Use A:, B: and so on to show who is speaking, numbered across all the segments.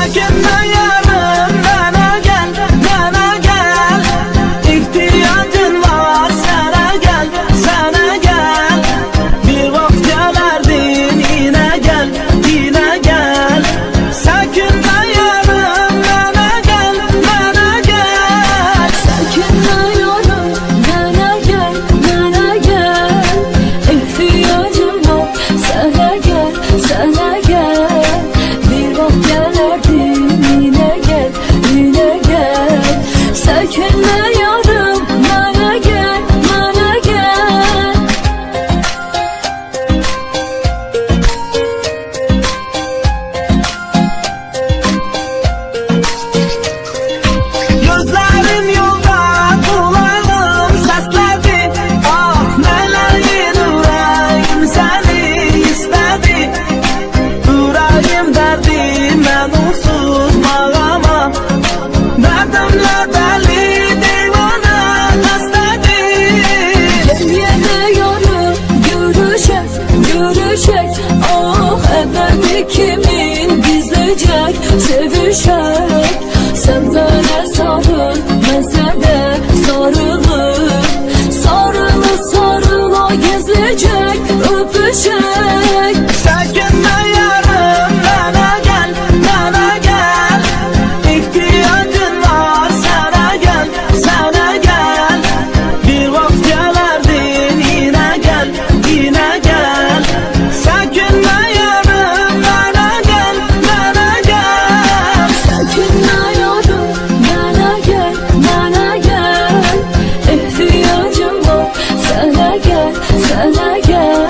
A: Çekinme yarım, bana gel, bana gel. İhtiyacın var, sana gel, sana gel. Bir vakit gelerdin, yine gel, yine gel. Çekinme yarım, bana gel, bana gel.
B: Çekinme yarım, bana gel, bana gel. İhtiyacım var, sana gel, sana gel. Bir vakit gelerdin, yine gel, yine gel. Çekinme yarım, bana gel, bana gel.
A: Gözlerim yolda, kulağım seslerdi. Ah meleğin yüreğim seni istedi. Yüreğim derdim ben onsuz bağlama. Derdimle deli divane hastedi.
B: Yine yarım, görüşek, görüşek. Ah ebedi kimin gizleyecek, sevişek. Sen bana sarıl, ben sana sarılır. Sarılı sarıla gizleyecek, öpüşek.
A: Çekinme yarım, bana gel, bana gel. İhtiyacın var, sana gel, sana gel. Bir vakit gelerdin, yine gel, yine gel. Çekinme yarım, bana gel, bana gel.
B: Çekinme yarım, bana gel, bana gel. İhtiyacım var, sana gel, sana gel.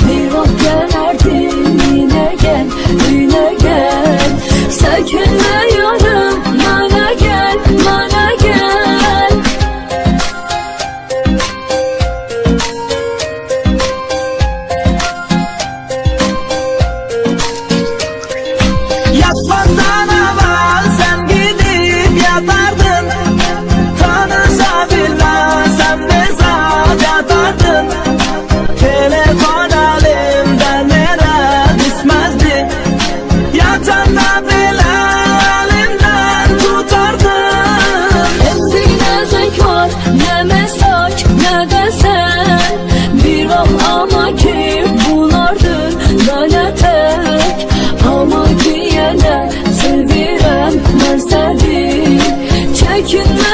B: Bir vakit gelerdin, yine gel, yine gel. Çekinme yarım, bana gel, bana gel.
A: Yatmadan evvel sen gidip yatardın. Tanısa bilmezsem ne saat yatardın. Telefon elimden yere düşmezdi. Yatanda bile elimden tutardın.
B: Ne zevk var, ne mesaj, ne de sen. Bir vakit ama ki bunlardır böyle tek. Ama ki yine sevirem ben seni. Çekinme